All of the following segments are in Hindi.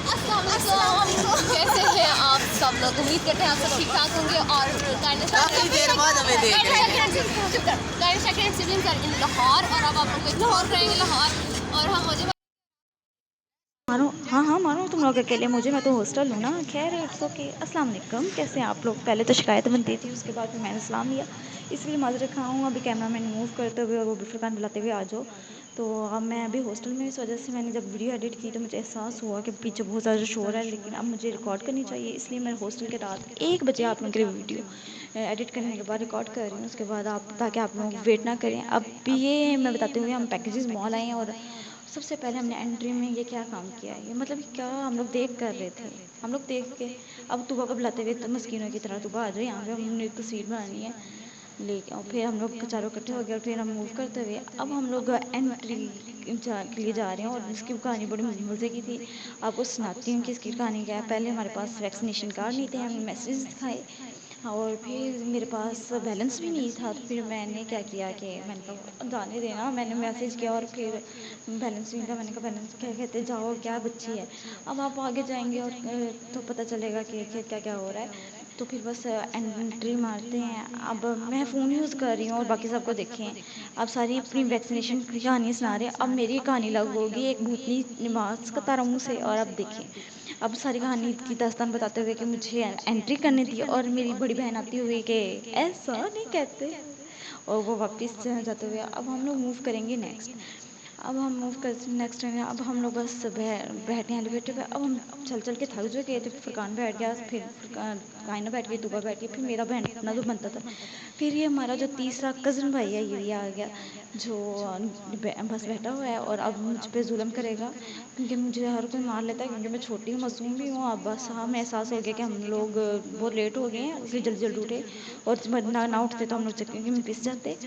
अस्सलाम अस्सलाम वालेकुम। वालेकुम। कैसे हैं आप सब लोग? उम्मीद करते हैं आप सब ठीक-ठाक होंगे और काफी देर बाद हमें देख रहे हैं। Guys second siblings are in Lahore और अब आप लोग को एक्सप्लोर करेंगे लाहौर और हम मुझे मानो हाँ हाँ मानो तुम लोग अकेले मुझे मैं तो हॉस्टल हूँ ना। खैर इट्स ओके। अस्सलाम वालेकुम। कैसे हैं आप लोग? पहले तो शिकायत बनती थी, उसके बाद फिर मैंने सलाम लिया, इसलिए माजरत खाऊँ। अभी कैमरा मैन मूव करते हुए और वो फुरकान बुलाते हुए आ जाओ। तो अब मैं अभी हॉस्टल में, इस वजह से मैंने जब वीडियो एडिट की तो मुझे एहसास हुआ कि पीछे बहुत ज़्यादा शोर है, लेकिन अब मुझे रिकॉर्ड करनी चाहिए, इसलिए मैं हॉस्टल के रात 1 बजे आप लोगों के लिए वीडियो एडिट करने के बाद रिकॉर्ड कर रही हूँ। उसके बाद आप, ताकि आप लोग वेट ना करें। अब भी ये मैं बताती हूँ, हम पैकेजेस मॉल आए हैं और सबसे पहले हमने एंट्री में ये क्या काम किया है, ये मतलब क्या हम लोग देख कर रहे थे। हम लोग देख के अब तुबा को बुलाते हुए तो मस्किनों की तरह, तुबा आ जाए यहाँ पे, हमने तस्वीर बनानी है। लेकिन और फिर हम लोग चारों इकट्ठे हो गए और फिर हम मूव करते हुए अब हम लोग एंट्री के लिए जा रहे हैं। और इसकी कहानी बड़ी मज़े की थी। आपको सुनाती हूँ कि इसकी कहानी क्या है। पहले हमारे पास वैक्सीनेशन कार्ड नहीं थे, हमें मैसेज दिखाए। हाँ, और फिर मेरे पास बैलेंस भी नहीं था, तो फिर मैंने क्या किया कि मैंने कहा जाने देना, मैंने मैसेज किया और फिर बैलेंस नहीं था। मैंने कहा बैलेंस क्या कहते, जाओ क्या बच्ची है। अब आप आगे जाएंगे और तो पता चलेगा कि क्या क्या हो रहा है। तो फिर बस एंट्री मारते हैं। अब मैं फ़ोन यूज़ कर रही हूँ और बाकी सबको देखें। अब सारी अपनी वैक्सीनेशन की कहानी सुना रहे हैं, अब मेरी कहानी लग होगी एक भूतनी नमाज का तारा मुँह से। और अब देखें, अब सारी कहानी की दास्तान बताते हुए कि मुझे एंट्री करने दी और मेरी बड़ी बहन आती हुई कि ऐसा नहीं कहते, और वो वापस जाते हुए। अब हम लोग मूव करेंगे नेक्स्ट। अब हम मूव कर नेक्स्ट टाइम, अब हम लोग बस बैठे हैं एलिवेटर पे। अब हम चल चल के थक जो गए थे। फुरकान बैठ गया, फिर फुरकान कायना बैठ गई, तुबा बैठ गई, फिर मेरा बैठना जो बनता था। फिर ये हमारा जो तीसरा कज़न भाई है, ये आ गया, जो बस बैठा हुआ है और अब मुझ पे जुल्म करेगा, क्योंकि मुझे हर कोई मार लेता है, क्योंकि मैं छोटी हूँ, मासूम भी हूँ। अब बस हमें एहसास हो गया कि हम लोग बहुत लेट हो गए हैं, इसलिए जल्दी जल्दी उठे। और ना उठते तो हम लोग चक्कर में पिस जाते।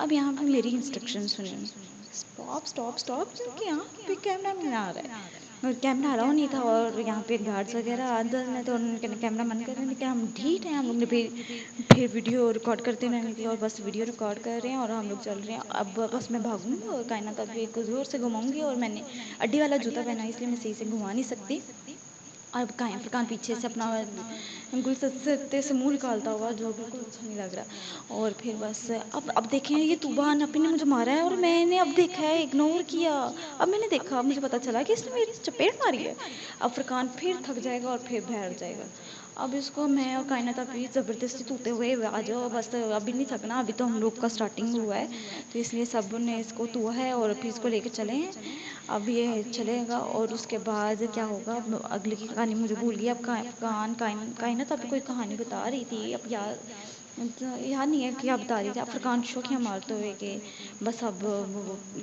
अब यहाँ पे मेरी इंस्ट्रक्शन सुनिए। स्टॉप स्टॉप स्टॉप, क्योंकि यहाँ पे कैमरा मैन आ रहा है और कैमरा अलाउ नहीं था। और यहाँ पे गार्ड्स वगैरह आदर ने तो उनके कैमरा मन कर रहे हैं कि हम ढीठ हैं। हम लोग ने फिर वीडियो रिकॉर्ड करते रहने दी और बस वीडियो रिकॉर्ड कर रहे हैं और हम लोग चल रहे हैं। अब बस मैं भागूंगी और कायनात अभी को ज़ोर से घुमाऊंगी, और मैंने अड्डी वाला जूता पहना है, इसलिए मैं सही से घुमा नहीं सकती। और कायम फरकान पीछे से अपना गुलदस्ते से मुंह निकालता हुआ, जो बिल्कुल अच्छा नहीं लग रहा। और फिर बस अब देखें, ये तूबा नबी ने मुझे मारा है और मैंने अब देखा है, इग्नोर किया। अब मैंने देखा, अब मुझे पता चला कि इसने मेरी चपेट मारी है। अब फरकान फिर थक जाएगा और फिर बैठ जाएगा। अब इसको मैं और कायनात अभी ज़बरदस्ती तूते हुए आ जाओ, बस अभी नहीं थकना, अभी तो हम लोग का स्टार्टिंग हुआ है, तो इसलिए सब ने इसको तुआ है और फिर इसको लेके चले हैं। अब ये चलेगा और उसके बाद क्या होगा, अब अगली की कहानी मुझे भूल गई। अब कायनात अभी कोई कहानी बता रही थी, अब याद नहीं है क्या बता रही थी। अब फरकान शौकिया मारते हुए कि बस अब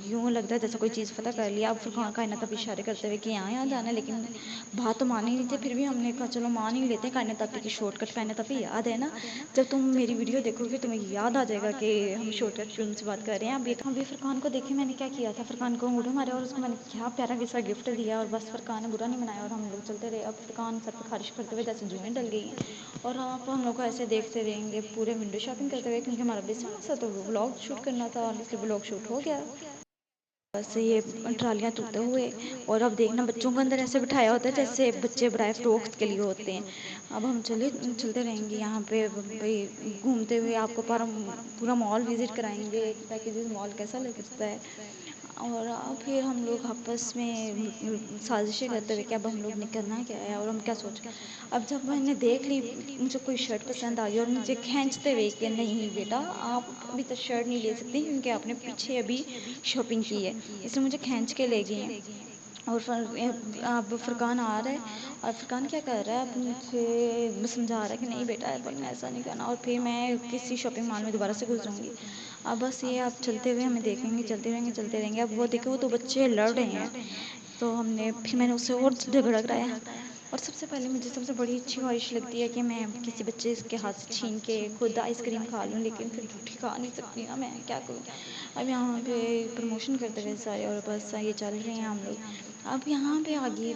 यूँ लगता है जैसे कोई चीज़ फ़तह कर लिया। अब फरकान कायनात अब इशारे करते हुए कि यहाँ यहाँ जाना है, लेकिन बात तो मान ही नहीं थे। फिर भी हमने कहा चलो मान ही लेते हैं। कायनात आपी की शॉर्टकट, कायनात आपी याद है ना, जब तुम मेरी वीडियो देखोगे तुम्हें याद आ जाएगा कि हम शॉर्टकट फिल्म से बात कर रहे हैं। अभी फरकान को देखे मैंने क्या किया था, फरकान को अंगूठा मारा और उसको मैंने क्या प्यारा सा गिफ्ट दिया, और बस फरकान ने बुरा नहीं मनाया और हम लोग चलते रहे। अब फरकान सर पर खारिश करते हुए जैसे जुएँ डल गई हैं, और आप हम लोग को ऐसे देखते रहेंगे पूरे विंडो शॉपिंग करते हुए, क्योंकि हमारा बेसिक मकसद तो व्लॉग शूट करना था और इसलिए व्लॉग शूट हो गया। बस ये ट्रालियाँ तोड़ते हुए। और अब देखना, बच्चों को अंदर ऐसे बिठाया होता है जैसे बच्चे बराए फ्रोक्स के लिए होते हैं। अब हम चलते रहेंगे यहाँ पे भाई, घूमते हुए आपको पूरा मॉल विज़िट कराएंगे, पैकेजेस मॉल कैसा लगता है। और अब फिर हम लोग आपस में साजिशें करते हुए कि अब हम लोग निकलना क्या है और हम क्या सोच। अब जब मैंने देख ली, मुझे कोई शर्ट पसंद आ गई और मुझे खींचते हुए कि नहीं बेटा, आप अभी तक शर्ट नहीं ले सकती, क्योंकि आपने पीछे अभी शॉपिंग की है, इसलिए मुझे खींच के ले गई हैं। और अब फरकान आ रहा है और फरकान क्या कर रहा है, अब मुझे समझा रहा है कि नहीं बेटा अपन ऐसा नहीं करना, और फिर मैं किसी शॉपिंग मॉल में दोबारा से घुस जाऊँगी। अब बस ये आप चलते हुए हमें देखेंगे, चलते रहेंगे चलते रहेंगे। अब वो देखो, वो तो बच्चे लड़ रहे हैं, तो मैंने उससे और झगड़ा कराया। और सबसे पहले मुझे सबसे बड़ी अच्छी ख्वाहिश लगती है कि मैं किसी बच्चे के हाथ से छीन के खुद आइसक्रीम खा लूँ, लेकिन फिर झूठी खा नहीं सकती ना, मैं क्या करूँ। अब यहाँ पे प्रमोशन करते हुए सारे, और बस ये चल रहे हैं हम लोग। अब यहाँ पे आगे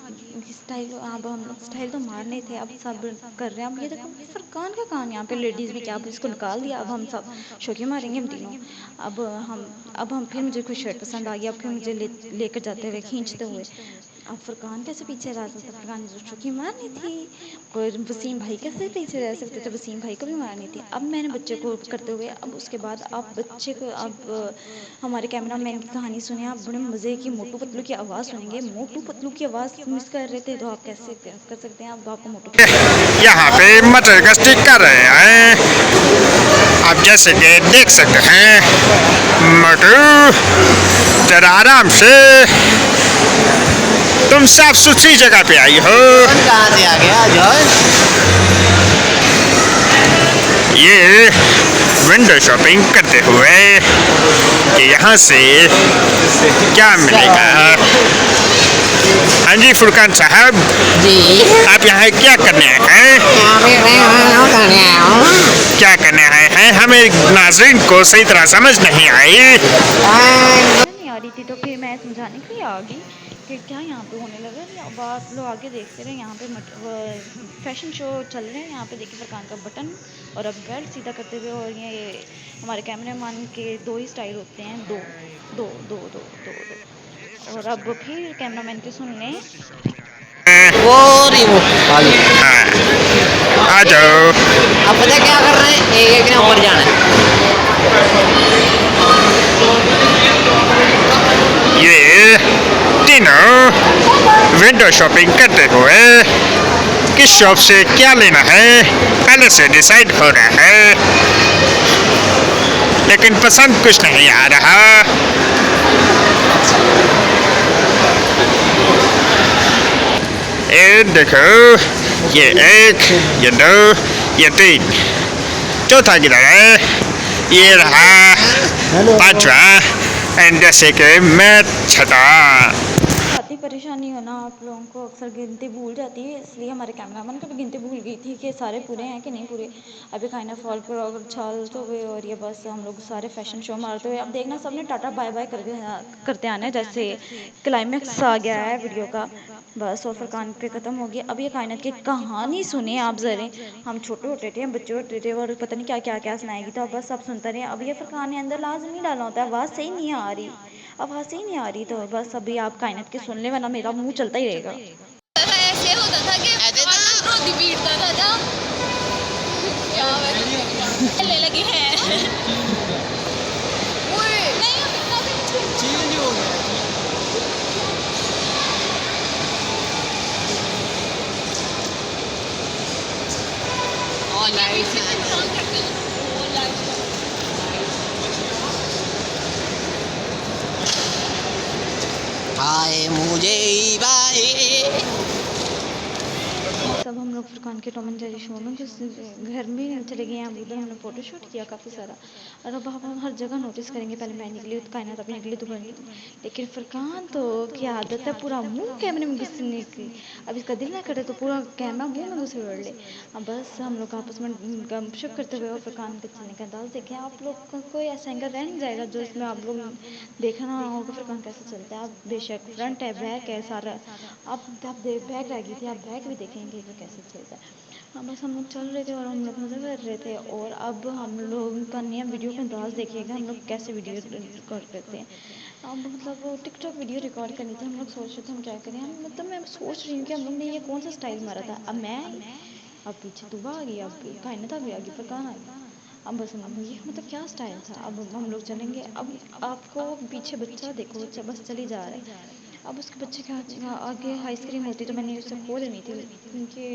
स्टाइल, अब हम लोग स्टाइल तो मारने थे, अब सब कर रहे हैं। अब ये देखो फरकान का काम, यहाँ पे लेडीज़ भी क्या, अब इसको निकाल दिया, अब हम सब शौकी मारेंगे हम तीनों। अब हम फिर मुझे कोई शर्ट पसंद आ गया, अब फिर मुझे लेकर जाते हुए खींचते हुए अब फुरकान कैसे पीछे रह सकता? फुरकान ने तो चुकी मारनी थी। कोई वसीम भाई कैसे पीछे रह सकते थे? वसीम भाई को भी मारनी थी। अब मैंने बच्चे को करते हुए, अब उसके बाद आप बच्चे को, अब हमारे कैमरामैन की कहानी सुने आप, बड़े मज़े की मोटू पतलू की आवाज़ सुनेंगे। मोटू पतलू की आवाज़ मिस कर रहे थे तो आप कैसे कर सकते हैं? अब आपको मोटू पतलू यहाँ पे मटर का स्टिक कर रहे हैं। आप जैसे कि देख सकते हैं, मोटू जरा आराम से, तुम साफ सुथरी जगह पे आई हो। कहाँ से आ गया जॉर्ज? ये विंडो शॉपिंग करते हुए कि यहाँ से क्या मिलेगा। हाँ जी फुरकान साहब, जी आप यहाँ क्या करने आए हैं? क्या करने आए हैं? हमें नाज़रीन को सही तरह समझ नहीं आई। नहीं आ रही थी तो फिर मैं समझाने के लिए आ गई कि क्या यहाँ पे होने लगा। अब आप लोग आगे देखते रहे, यहाँ पे फैशन शो चल रहे हैं। यहाँ पे देखिए फरकान का बटन और अब बेल्ट सीधा करते हुए, और ये हमारे कैमरामैन के दो ही स्टाइल होते हैं, दो दो दो दो दो दो। और अब फिर कैमरामैन की सुन लें। वो रिमोट वाली। हाँ, आ जाओ। अब पता क्या कर रहे हैं? एक एक ने ऊपर जाना है। ये तीनों विंडो शॉपिंग करते हुए किस शॉप से क्या लेना है पहले से डिसाइड हो रहा है, लेकिन पसंद कुछ नहीं आ रहा। ये देखो, ये एक, ये दो, ये तीन, चौथा किधर है? ये रहा पांचवा, एंड जैसे कि मैं छठा। आती परेशानी हो ना, आप लोगों को अक्सर गिनती भूल जाती है, इसलिए हमारे कैमरामैन को भी गिनती भूल गई थी कि सारे पूरे हैं कि नहीं पूरे। अभी काइना फॉल पर और छाल तो हुए, और ये बस हम लोग सारे फैशन शो मारते हुए, अब देखना सबने टाटा बाय बाय करते आना है, जैसे क्लाइमैक्स आ गया है वीडियो का बस, और फरकान पे ख़त्म हो गया। अब ये कायनात की कहानी सुने आप ज़रे, हम छोटे होते थे, हम बच्चे होते थे, और पता नहीं क्या क्या क्या सुनाएगी, तो अब बस सब सुनते रहे। अब ये फरकान ने अंदर लाजमी डालना होता है, आवाज़ सही नहीं आ रही, आवाज़ सही नहीं आ रही, तो बस अभी आप कायनात के सुन ले, वरना मेरा मुंह चलता ही रहेगा। ऐसे होता था कि रोटी पीटता था ना, क्या चलने लगी है। ओए नहीं, चेंज हो गया। हाय मुझे बाए। सब हम लोग फुरकान के टॉम एंड जेरी शो में घर में चले गए हैं। अब उधर हमने फ़ोटो शूट किया काफ़ी सारा, और अब हम हर जगह नोटिस करेंगे। पहले मैं निकली तो कायनात अभी निकली तो बनी, लेकिन फुरकान तो क्या आदत है पूरा मुंह कैमरे में घुसने की। अब इसका दिल ना करे तो पूरा कैमरा मुंह में घुसे उड़ ले। अब बस हम लोग आपस में गपशप करते हुए और फुरकान के चलने का अंदाज़ देखें। आप लोग का कोई ऐसा एंगल रह नहीं जाएगा जो इसमें आप लोग देखना होगा फुरकान कैसे चलता है। आप बेशक फ्रंट है, बैक है, सारा आप बैग रह गई थी, आप बैग भी देखेंगे कि कैसे चलता है। हाँ बस हम लोग चल रहे थे और हम लोग मज़ा कर रहे थे, और अब हम लोग का नया वीडियो का अंदाज़ देखिएगा, हम लोग कैसे वीडियो रिकॉर्ड करते हैं। अब मतलब टिकटॉक वीडियो रिकॉर्ड करनी थी, हम लोग सोच रहे थे हम क्या करें। हम मतलब मैं सोच रही हूँ कि हम लोग ने ये कौन सा स्टाइल मारा था। अब मैं आई, अब पीछे तुबा आ गई, अब कायनात भी आ गई, फरकान आ गई। अब बस हम ये मतलब क्या स्टाइल था। अब हम लोग चलेंगे। अब आपको पीछे बच्चा देखो, बच्चा बस चली जा रहा है। अब उसके बच्चे के आगे आइसक्रीम होती तो मैंने उसे खो लेनी थी, क्योंकि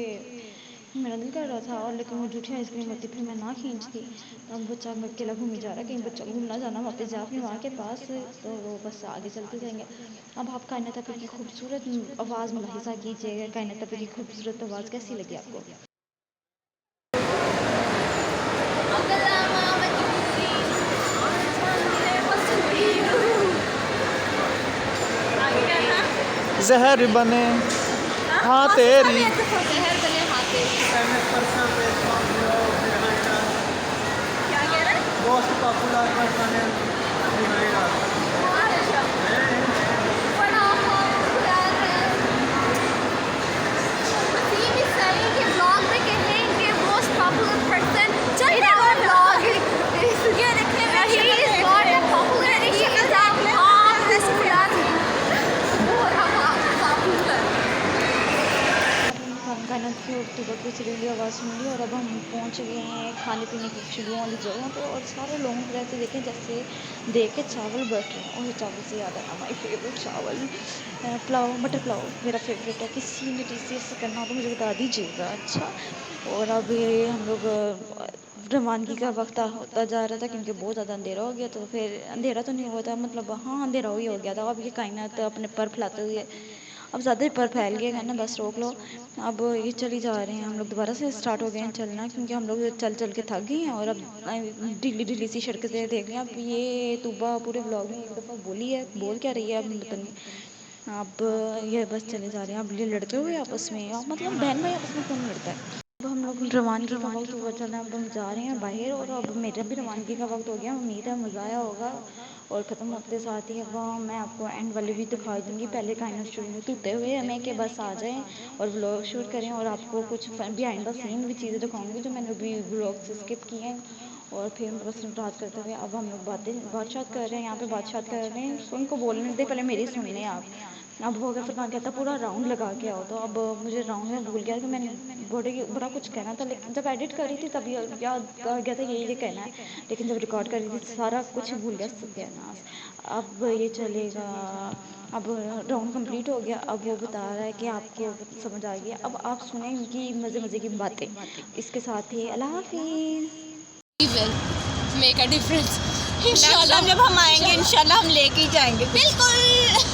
मेरा दिल कर रहा था, और लेकिन वो झूठी आइसक्रीम होती फिर मैं ना खींचती। अब बच्चा अकेला घूमी जा रहा है, कहीं बच्चा घूम ना जाना वापस जा अपनी माँ के पास, तो वो बस आगे चलते जाएंगे। अब आप कायनात की खूबसूरत आवाज़ मुलाहिजा कीजिएगा। कायनात की खूबसूरत आवाज़ कैसी लगी आपको? जहर बने हाँ तेरी शहर बने हाथे। क्या कह रहा है? मोस्ट पॉपुलर पर्सन बड़ा पॉपुलर है। वसीम इस सही के ब्लॉग में कहेंगे मोस्ट पॉपुलर पर्सन। चल रहा है ब्लॉग ये देखने में he is not popular, he is a popular. और हम कायनात की उड़ती बढ़ती सुरीली आवाज़ सुन ली और अब हम पहुंच गए हैं खाने पीने की शुरू वाली जगहों पे और सारे लोगों को ऐसे देखें जैसे देख के चावल बैठ रहे हैं और चावल से याद आया माई फेवरेट चावल पुलाव मटर पुलाव मेरा फेवरेट है। किसी ने टेस्ट करना हो तो मुझे बता दीजिएगा। अच्छा, और अब ये हम लोग रवानगी का वक्त होता जा रहा था क्योंकि बहुत ज़्यादा अंधेरा हो गया। तो फिर अंधेरा तो नहीं हुआ था, मतलब हाँ अंधेरा ही हो गया था। अब ये कायनात अपने पर फैलाते हुए अब ज़्यादा ही पर फैल गया है ना, बस रोक लो। अब ये चली जा रहे हैं हम लोग, दोबारा से स्टार्ट हो गए हैं चलना क्योंकि हम लोग चल चल के थक गए हैं और अब ढीली ढीली सी सड़कें देख लें। अब ये तूबा पूरे ब्लॉग में एक दफ़ा बोली है, बोल क्या रही है अब पता नहीं। अब ये बस चले जा रहे हैं। अब ये लड़ते हुए आपस में, अब मतलब बहन भाई आपस में कौन लड़ता है। अब हम लोग रवानगी का वक्त हुआ चल रहा है, अब हम जा रहे हैं बाहर और अब मेरा भी रवानगी का वक्त हो गया। उम्मीद है मज़ा आया होगा और ख़त्म होते साथ ही अब मैं आपको एंड वाले भी दिखा दूँगी। पहले काइनर स्टूडियो में टूटे हुए हमें कि बस आ जाएं और व्लॉग शूट करें और आपको कुछ बिहाइंड द सीन भी चीज़ें दिखाऊंगी जो मैंने अभी व्लॉग से स्किप किए हैं। और फिर बस बात करते हुए अब हम लोग बातचीत कर रहे हैं, यहाँ पे बातचीत कर रहे हैं। उनको बोलने दे, पहले मेरी सुन लें आप। अब वो अगर फरमान कहता पूरा राउंड लगा के आओ, तो अब मुझे राउंड में भूल गया कि मैंने बड़ा कुछ कहना था, लेकिन जब एडिट कर रही थी तब याद आ गया था ये कहना है, लेकिन जब रिकॉर्ड कर रही थी सारा कुछ भूल गया सत्यानाश। अब ये चलेगा। अब राउंड कंप्लीट हो गया। अब वो बता रहा है कि आपको समझ आ गया। अब आप सुने इनकी मज़े मज़े की बातें। इसके साथ ही अल्लाह हाफिज़। मेक अ डिफरेंस इंशाल्लाह जब हम आएंगे इंशाल्लाह हम लेके ही जाएंगे। बिल्कुल।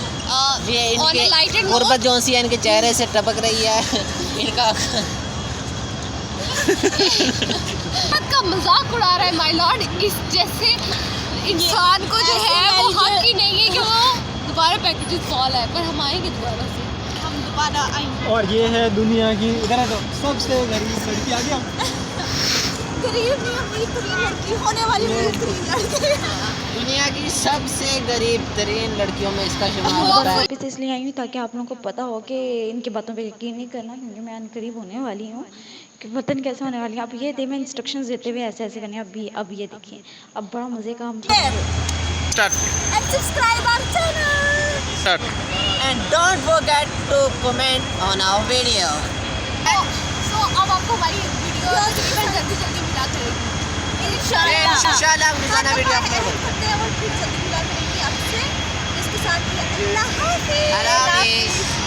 ये On a lighter इनके note- गुरबत जौन सी है इनके चेहरे से टपक रही है इनका का मजाक उड़ा रहा है माय लॉर्ड। इस जैसे इंसान को जो है वो हक ही नहीं है कि वो दोबारा पैकेजेस कॉल है, पर हम आएंगे दोबारा से। हम दोबारा आएंगे। और ये है दुनिया की इधर है तो सबसे गरीब लड़की आ गया। गरीब नहीं, अमीर लड़की होने वाली बेहतरीन लड़की। दुनिया की सबसे गरीब तरीन लड़कियों में इसका शुमार होता है। वापस इसलिए आई हूँ ताकि आप लोगों को पता हो कि इनकी बातों पे यकीन नहीं करना क्योंकि मैं अनकरीब होने वाली हूँ कि वतन कैसे होने वाली है। अब ये दे मैं इंस्ट्रक्शंस देते हुए ऐसे ऐसे करने। अब ये देखिए, अब बड़ा मज़े का हम Start. And subscribe our channel. Start. And don't forget to comment on our video. सो अब आपको हमारी वीडियो जल्दी जल्दी मिला करेगी इंशाल्लाह। इंशाल्लाह हम रोजाना वीडियो अपलोड करेंगे। करते हैं और फिर जल्दी मिला करेंगे आपसे। इसके साथ ही अल्लाह हाफिज़। अल्लाह हाफिज़।